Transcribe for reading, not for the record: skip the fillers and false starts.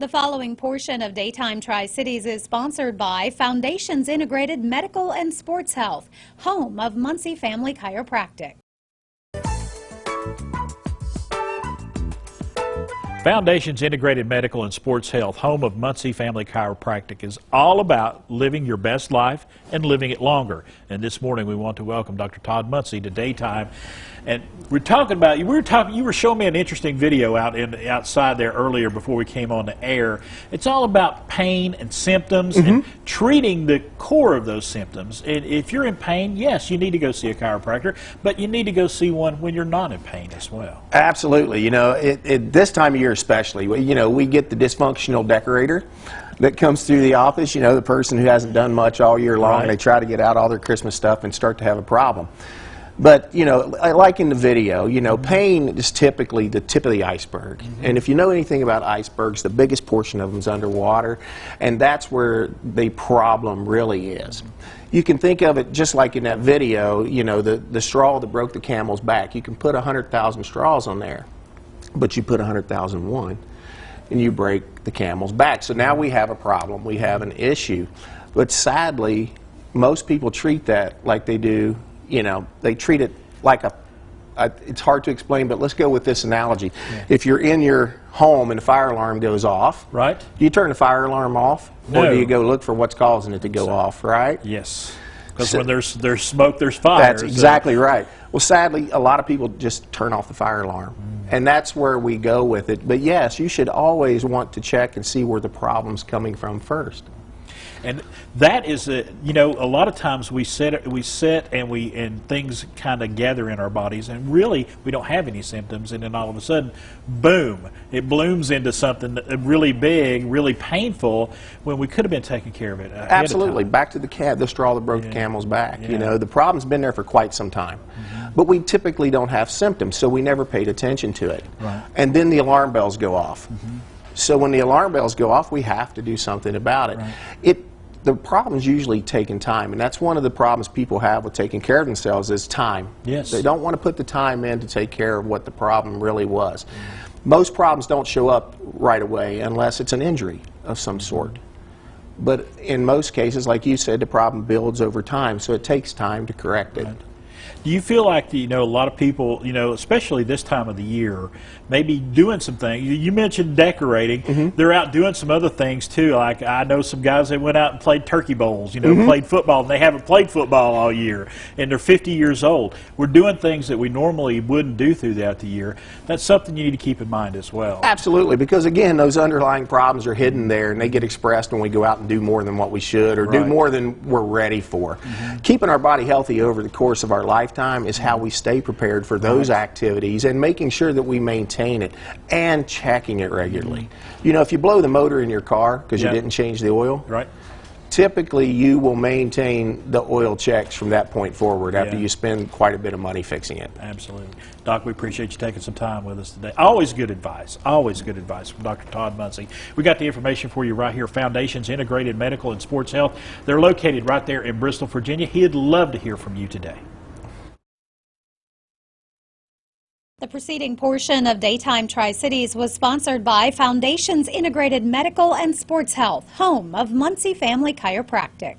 The following portion of Daytime Tri-Cities is sponsored by Foundations Integrated Medical and Sports Health, home of Muncy Family Chiropractic. Foundations Integrated Medical and Sports Health, home of Muncy Family Chiropractic, is all about living your best life and living it longer. And this morning we want to welcome Dr. Todd Muncy to Daytime. And we're talking about, you were showing me an interesting video outside there earlier before we came on the air. It's all about pain and symptoms and treating the core of those symptoms. And if you're in pain, yes, you need to go see a chiropractor, but you need to go see one when you're not in pain as well. Absolutely. You know, this time of year especially, we get the dysfunctional decorator that comes through the office, the person who hasn't done much all year long. Right. They try to get out all their Christmas stuff and start to have a problem. But, like in the video, pain is typically the tip of the iceberg. And if you know anything about icebergs, the biggest portion of them is underwater, and that's where the problem really is. You can think of it just like in that video, the straw that broke the camel's back. You can put 100,000 straws on there, but you put 100,001 and you break the camel's back. So now we have a problem. We have an issue. But sadly, most people treat that like they do. They treat it like it's hard to explain, but let's go with this analogy. Yeah. If you're in your home and the fire alarm goes off, right? Do you turn the fire alarm off? No. Or do you go look for what's causing it to go off, right? Yes. Because when there's smoke, there's fire. That's exactly right. Well, sadly, a lot of people just turn off the fire alarm. And that's where we go with it. But yes, you should always want to check and see where the problem's coming from first. And that is, a lot of times we sit and things kind of gather in our bodies, and really we don't have any symptoms, and then all of a sudden, boom, it blooms into something really big, really painful, when we could have been taking care of it ahead Absolutely. of time. Back to the straw that broke the camel's back. Yeah. The problem's been there for quite some time. But we typically don't have symptoms, so we never paid attention to it. Right. And then the alarm bells go off. So when the alarm bells go off, we have to do something about it. Right. The problem's usually taking time, and that's one of the problems people have with taking care of themselves is time. Yes. They don't want to put the time in to take care of what the problem really was. Most problems don't show up right away unless it's an injury of some sort. But in most cases, like you said, the problem builds over time, so it takes time to correct it. Right. Do you feel like, a lot of people, especially this time of the year, maybe doing some things? You mentioned decorating. They're out doing some other things, too. Like, I know some guys that went out and played turkey bowls, played football, and they haven't played football all year, and they're 50 years old. We're doing things that we normally wouldn't do throughout the year. That's something you need to keep in mind as well. Absolutely, because, again, those underlying problems are hidden there, and they get expressed when we go out and do more than what we should or do more than we're ready for. Keeping our body healthy over the course of our lifetime is how we stay prepared for those activities, and making sure that we maintain it and checking it regularly. If you blow the motor in your car because you didn't change the oil, typically you will maintain the oil checks from that point forward after you spend quite a bit of money fixing it. Absolutely. Doc, we appreciate you taking some time with us today. Always good advice from Dr. Todd Muncy. We got the information for you right here, Foundations Integrated Medical and Sports Health. They're located right there in Bristol, Virginia. He'd love to hear from you today. The preceding portion of Daytime Tri-Cities was sponsored by Foundations Integrated Medical and Sports Health, home of Muncy Family Chiropractic.